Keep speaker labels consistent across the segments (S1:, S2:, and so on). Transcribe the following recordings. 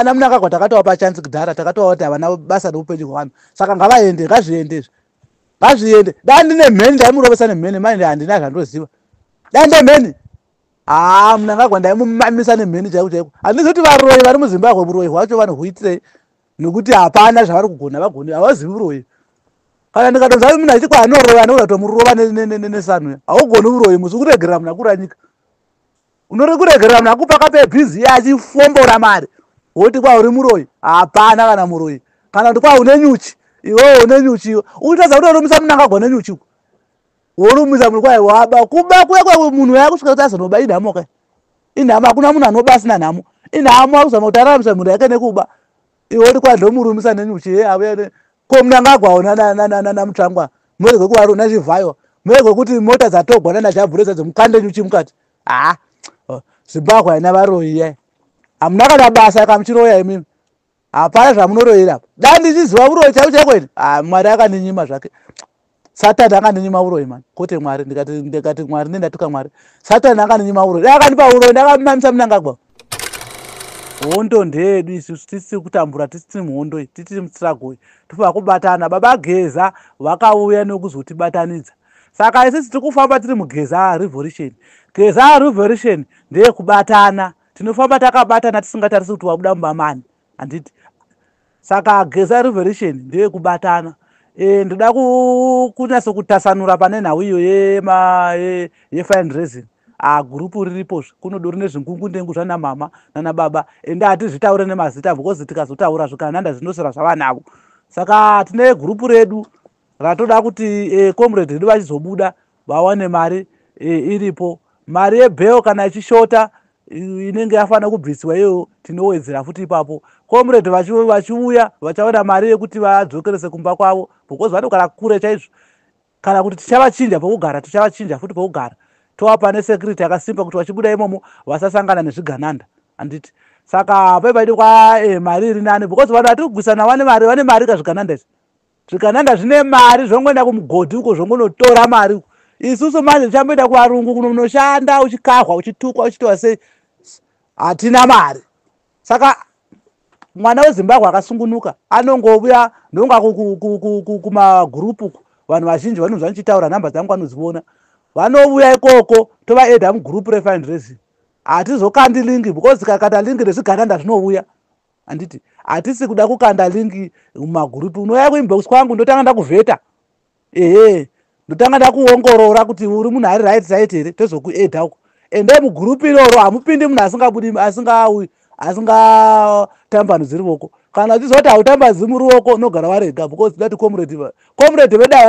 S1: namuna akagwa takatova chance kudhara takatova kuti havana basa reupenyu hwano saka ngavaende ngazviende dani nemheni ndaimurovesa nemheni manje handina zvandoziva dani ndemheni muna ngagwa ndaimumamisa nemheni chaiko chaiko handizoti varoi vari muzimbabwe uroi hwacho vanohuitirei nekuti hapana zvavari kugona vagoni havazivi uroi kana ndikatonzva munhu achiti kwaanorowa anoda kutomurova nesanu haugoni uroi musi kuregerera munhu akura nyika unori kuregerera munhu akupa kape bhizi iye achifombora mari woti kwauri muroi hapana kana muroi kana kuti kwaune nyuchi iwewe une nyuchi iwe uchitaza kuti orumisa munhu angagwa nenyuchi uko worumisa munhu kwai waba kuba kuya kwa munhu yakusvika kuti azonoba inhamo kai inhamo hakuna munhu anoba asina nhamo inhamo akuzama kuti araramisa mhuri yake nekuba iwe uri kwandomurumisa nenyuchi ko munhu angagwawo namutsvangwa mhuri kwekuwari nachivhayo mhuri kwekuti mota dzatogwa nanachabhureza dzomukande nyuchi mukati zimbabwe haina varoi yai hamuna kana basa kamuchiroya imimi hapana zvamunoroira dai ndichiziva uroi chaiko chaiko ini mwari akaninyima zvake satani akaninyima uroi mani kwete mwari ndikati mwari nendatuka mwari satani akaninyima uroi dai akanipa uroi ndakamamisa munangagwa hondo ndeedu isusu tisiri kutambura tisiri muhondo iyi tisiri mustragoi tofa kubatana baba Geza vakauya nekuzotibatanidza saka isisi tiri kufamba tiri mugeza revolution geza revolution ndeyekubatana tinofamba takabatana tisingatarisi kuti wabuda mubamani handiti saka geza revolution ndeyekubatana ndoda kunyasa kutasanura pane nhau iyo yefundraising gurupu riripozve kunodori nezvingungu ndengu zvanamama nanababa ende hatizvitaure nemazita because tikazotaura zvikananda zvinosira zvavanavo saka tine gurupu redu ratoda kuti comrade redu vachizobuda vawane mari iripo mari yebheo kana ichishota inenge yafanira kubvisiwa iyoyo tinowedzera futi ipapo comrade vachiuya vachaona mari yekuti vadzokerese kumba kwavo because vanogara kure chaizvo kana kuti tichavachinja pokugara tichavachinja futi pokugara tovapa nesecurity yakasimba kuti vachibuda imomo vasasangana nezvigananda handiti saka paibaidi kwa mari iri nani because vanhu vatiri kugwisana vane mari kazvigananda izvi zvigananda zvine mari zvongoenda kumugodhi uko zvongonotora mari uko isusu manje tichamboenda kuvarungu kuno munoshanda uchikahwa uchitukwa uchitova sei hatina mari saka mwana wezimbabwe akasungunuka anongouya ndonga kumagurupu vanhu vazhinji vanonzva nichitaura nhamba dzangu anodziona vanouya ikoko tovaedha mugurupu refundraising hatizokandi lingi because tikakanda lingi rezvigananda zvinouya handiti hatisi kuda kukanda lingi mumagurupu unouya kuinbox kwangu ndotanga ndakuvheta ndotanga ndakuongorora kuti uri munhu ari right side here tozokuedha uko ende mugurupu iroro hamupindi munhu asingatambanudzi ruoko kana uchizoti hautambanudzi muruoko unogara warega because dati comrade vedai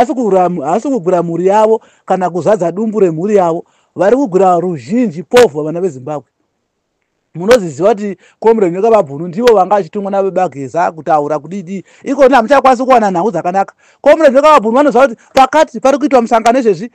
S1: hasi kugwira mhuri yavo kana kuzadza dumbu remhuri yavo vari kugwira ruzhinji povha vana vezimbabwe munoziziva kuti comrade nekababhunu ndivo vanga vachitumwa nababa Geza kutaura kudidi ikona hamuchakwanisi kuwana nhau dzakanaka comrade nekababhunu vanoziva kuti pakati pari kuitwa musangano izvezvi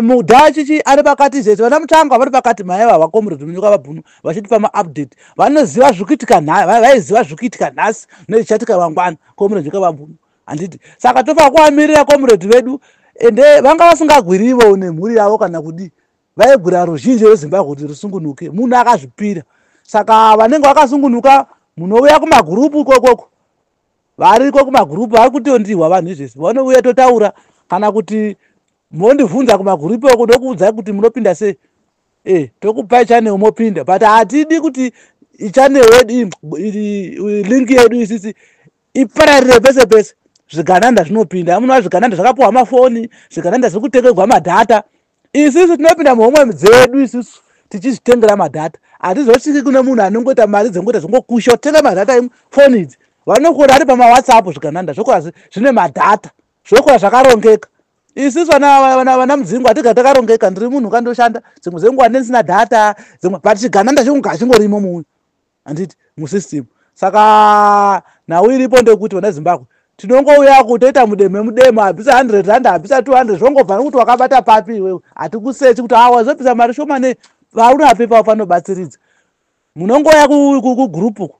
S1: mudhachichi ari pakati izvezvi vana mutsvangwa vari pakati maiva vacomrade nekababhunu vachitipa maupdate vanoziva zvikuitika vaiziva zvikuitika nhasi nezvichatika mangwana comrade nekababhunu handiti saka tofa kuvamirira comrade vedu ende vanga vasingagwirivo nemhuri yavo kana kudi vaigwira ruzhinji rwezimbabwe kuti rusungunuke munhu akazvipira saka vanenge vakasungunuka munouya kumagurupu ikokoko variko kumagurupu vari kutondirwa vanhu izvesi vanouya totaura kana kuti mondibvunza kumagurupu oko ndokuudzai kuti munopinda sei tokupai chanel mopinda but hatidi kuti ichanel yedu linki yedu isisi ipararire pese pese zvigananda zvinopinda munova zvigananda zvakapiwa mafoni zvigananda zviri kutengerwa madhata isusu tinopinda muhomwe dzedu isusu tichizvitengera madhata hatizosviki kune munhu anongoita mari dzengoita zvongokusha kutenga madhata efoni idzi vanokura ari pamawhatsapp zvigananda zvokura zvine madhata zvokura zvakarongeka isusu vana mudzingwa hatiga takarongeka ndiri munhu kandoshanda dzimwe dzenguva ndisina dhata dzimwe but chigananda chonga chingorimo munhu handiti musystem saka nhau iripo ndekuti vana zimbabwe tinongouya kutoita mudemo habvisa 100 rand habvisa 200 zvongobva nekuti wakabata papi iwewe hatikusechi kuti wazopisa mari shomane vaunapi pafanobatsiridza munongoya kugurupu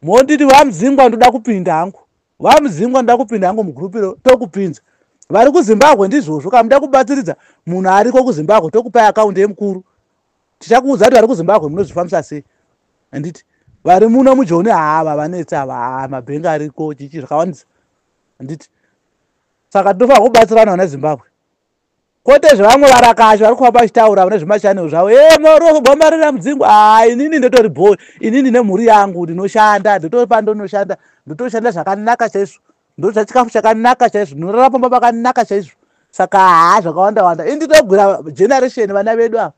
S1: monditi vamuzingwa ndoda kupinda hangu vamuzingwa ndoda kupinda hangu mugurupu iro tokupinza vari kuzimbabwe ndizvozvo kana muda kubatsiridza munhu ariko kuzimbabwe tokupai akaunti yemukuru tichakuudza kuti vari kuzimbabwe munozvifambisa sei handiti vari muno mujoni hava vanetsa mabhengi ariko chichi zvakawandisa handiti. Saka tinofanira kubatsirana neZimbabwe kwete zvevamwe varakashi vari kufamba vachitaura vane zvimachanelo zvavo morobombarira mudzingwa inini ndotori boy inini ndine mhuri yangu ndinoshanda ndotopa ndonoshanda ndotoshanda zvakanaka chaizvo ndodya chikafu chakanaka chaizvo ndinorara pamba pakanaka chaizvo. Saka zvakawanda wanda indinogwira generation vana vedu ava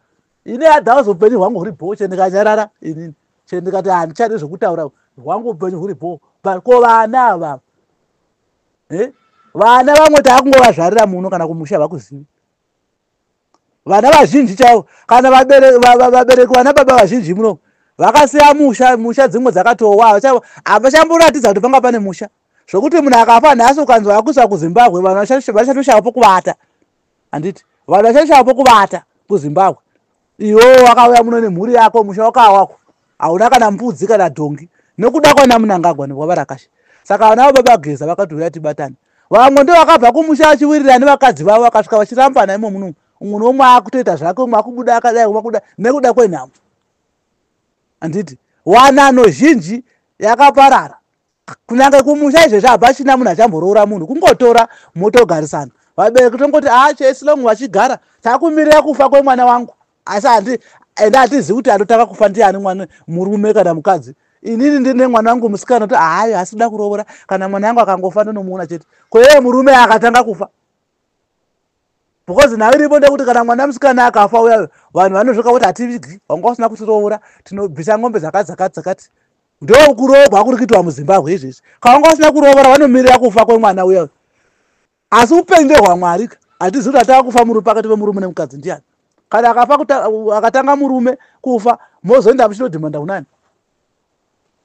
S1: ini adhauza upenyu hwangu huri bho chendikanyarara inini chendikati handichadi zvekutaura hwangu upenyu huri bho ko vana ava vana vamwe takungovazvarira muno kana kumusha vakuzivi vana vazhinji chaivo kana vabereki vana baba vazhinji muno vakasiya musha dzimwe dzakatowa havachamboratidza kuti panga pane musha zvokuti munhu akafa nhasi ukanzi vakuisa kuZimbabwe vanhu vachatoshava pokuvata handiti vanhu vachatoshava pokuvata kuZimbabwe. Iwo wakauya muno nemhuri yako musha wakawako hauna kana mbudzi kana dhongi nekuda kwana Mnangagwa newavarakashi. Saka vana vababa Geza vakati uya tibatane vamwe ndo vakabva kumusha vachiwirira nevakadzi vavo vakasvika vachirambana imo muno umwe nomwe akutoita zvake umwe akubuda akadai umwe akuda nekuda kwenhamo handiti. Wanano zhinji yakaparara kunyange kumusha izvezvi habachina munhu achamboroora munhu kungotora motogarisana vabereki tongoti chesilongu vachigara takumirira kufa kwemwana wangu asi hatizivi kuti anotaka kufa ndiani murume kana mukadzi. Inini ndine mwana wangu musikana kuti asida kuroora kana mwana wangu akangofa ndonomuona chete kweye murume akatanga kufa because nayo iripo ndekuti kana mwana musikana akafa uya vanhu vanozvoka kuti hativigi wanga usina kutiroora tinobvisa ng'ombe dzakati ndo kuroorwa kuri kuitwa muZimbabwe izvezvi kawanga usina kuroora vanomirira kufa kwemwana uya asi upenyu ndehwaMwari hatizivi kuti atava kufa muri pakati pemurume nemukadzi ndiani kana akafa akatanga murume kufa mozoenda muchinodhimanda unani.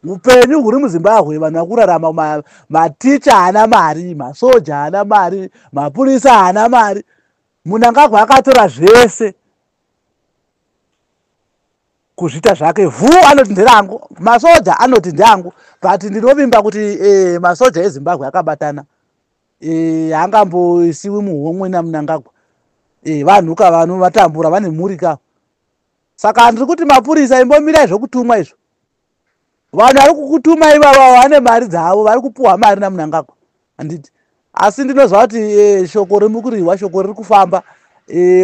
S1: Upenyu huri muZimbabwe vanhu vakurarama maticha haana mari masoja haana mari mapurisa haana mari. Mnangagwa akatora zvese kuzvita zvake anoti nderangu masoja anoti ndeangu but ndinovimba kuti masoja eZimbabwe akabatana haangamboisiwi muhomwe naMnangagwa vanhu ka vanhu vatambura vane mhuri ka. Saka ndiri kuti mapurisa imbomirai zvokutumwa izvo vanhu vari kukutuma ivava vane mari dzavo vari kupuhwa mari naMnangagwa handiti. Asi ndinozva kuti shoko rimukurirwa shoko riri kufamba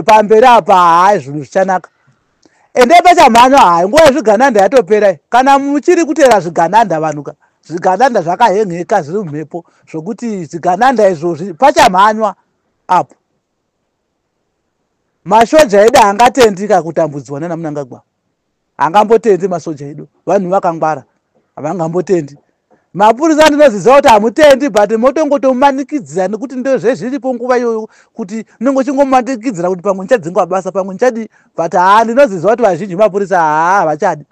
S1: pamberi apa zvinhu zvichanaka ende pachamhanya nguva yezvigananda yatopera kana muchiri kutera zvigananda vanhu ka zvigananda zvakahengeka zviri mumhepo zvokuti zvigananda izvozvi pachamhanywa apo mashoja edu haangatendika kutambudzwa naMnangagwa haangambotendi masoja edu vanhu vakangwara havangambotendi. Mapurisa ndinoziva kuti hamutendi but motongotomanikidzira nekuti ndozvezviripo nguva iyoyo kuti nongo chingomanikidzira kuti pamwe ndichadzinga basa pamwe ndichadi but ndinoziva kuti vazhinji mapurisa havachadi.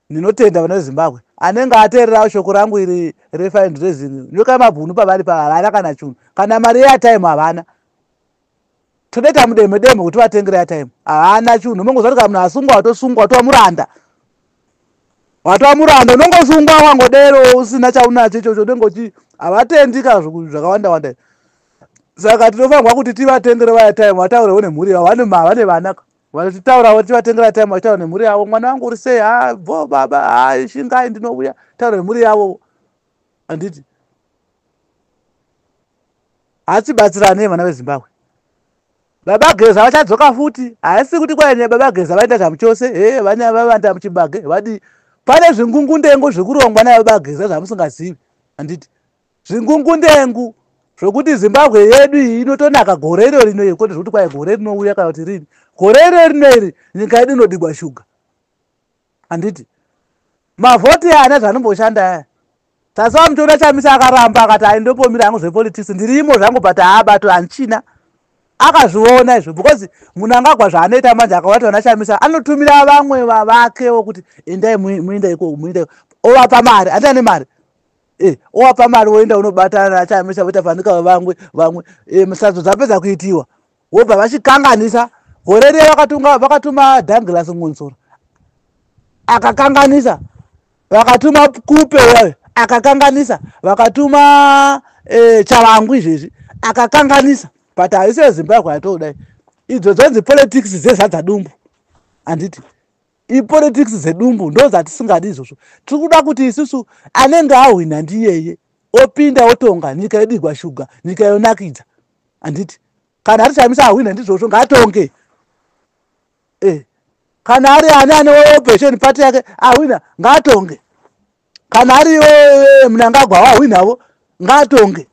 S1: Ndinotenda vana veZimbabwe anenge ateererawo shoko rangu iri refundraising nyoka mabhunu pavari havana kana chinhu kana mari yeatime havana tonoita mudemedeme kuti vatengere atime havana chinhu mongozva kuti kana munhu asungwa watosungwa watova muranda watova muranda unongosungwa wangodero usina chaunacho ichocho unenge havatendika zvakawanda wanda. Saka tinofanirwa kuti tivatendere vaatime vataurewo nemhuri yavo vane vana vachitaurawo tivatengera time vachitaura nemhuri yavo mwana wangu uri sei bho baba shingai ndinouya taura nemhuri yavo handiti. Hatibatsirane vana veZimbabwe. Baba Geza vachadzoka futi haisi kuti kwaine Baba Geza vaita zvamuchose vavanda muchibage vadi pane zvingungundengu zvekurongwa naBaba Geza zvamusingazivi handiti. Zvingungundengu zvokuti Zimbabwe yedu iyi inotonaka gore iro rino kwete zvokuti kwai gore rinouya kana kuti rini gore iro rino iri nyika yedu inodigwa shuga handiti. Mavhoti haana zvanomboshanda aya tasawa mutoona Chamisa akaramba akati aindopomira hangu zvepolitics ndirimo zvangu but haabato handichina akazviona izvo because Mnangagwa zvaanoita manje akavati vana Chamisa anotumira vamwe vavakewo kuti endai muenda iko muenda ovapa mari handina nemari ovapa mari woenda unobatana naChamisa voita fanika vamwe misadzo dzapedza kuitiwa wobva vachikanganisa gore riye vakatuma Douglas Ngonsoro akakanganisa vakatuma Kupe wayo akakanganisa vakatuma Chavangu izvezvi akakanganisa but haisi Zimbabwe yatodai idzo dzonzi politics dzezadza dumbu handiti. ipolitics zedumbu ndo zatisingadi izvozvo. Tiri kuda kuti isusu anenge ahwina ndiyeye opinda otonga nyika yedu igwashuga, nyika yonakidza. Anditi kana ari shamisa ahwina ndizvozvo ngatonge. Kana ari ane opposition party yake ahwina ngatonge. Kana ari Mnangagwa ahwinavo ngatonge.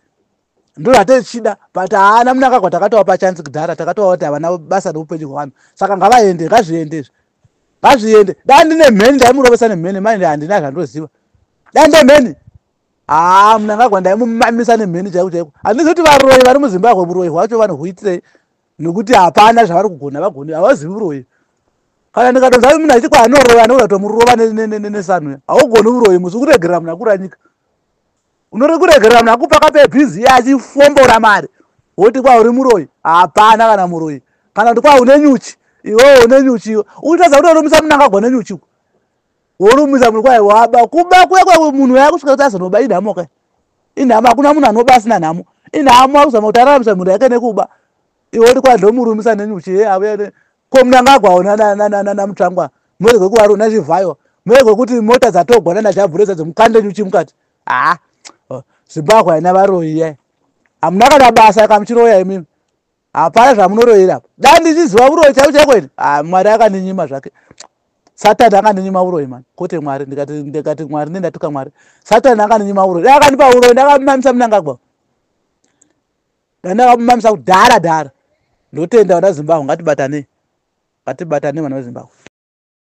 S1: Ndo zvatechida, but haana Mnangagwa takatowa pachansi kudhara, takatowa kuti havana basa reupenyu hwavo. Saka ngavaende, ngazviende. Ngazviende. Dai ndine mheni ndaimurovesa nemheni, manje handina zvandoziva. Dai ndine mheni. Mnangagwa ndaimumamisa nemheni chaiko chaiko. Handisi kuti varoyi vari muZimbabwe uroyi hwacho vanohuitirei, nokuti hapana zvavari kugona, vagoni havazivi uroyi. Kana ndikatonzwa munhu achiti kwaanoroya anoda kutomurova nesanhu, haugoni uroyi, musi kuregerera munhu akura nyika. Unori kuregerera munhu akupa kapebhizi iye achifombora mari woti kwa uri muroyi. Hapana kana muroyi. Kana kuti kwa une nyuchi, iwewe une nyuchi iwe. Uchitaza kuti urumisa Mnangagwa nenyuchi. Worumisa munhu kwaye waba kuba kuya munhu yakusvika kuti azonoba inhamo kai. Inhamo hakuna munhu anoba asina nhamo. Inhamo akuzama kuti araramisa munhu yake nekuba. Iwe uri kwa ndomurumisa nenyuchi ave ko Mnangagwa ona Mutsvangwa. Murege kuva runa chivhayo. Murege kuti mota dzatogwana nachabvureza dzomukande nyuchi mukati. Zimbabwe haina varoyi ye. Hamuna kana basa kamuchiroya imimi. Hapana zvamunoroyera apa. Dai ndichiziva uroyi chaiwo chaiko ine. Mwari akandinyima zvake. Satani akandinyima uroyi man. Kote Mwari ndikati Mwari ndatuka Mwari. Satani akandinyima uroyi. Dai akandipa uroyi ndakamumamisa Mnangagwa. Ndakamumamisa kudhara dhara. Ndotenda wana Zimbabwe ngatibatane. Ngatibatane vana veZimbabwe.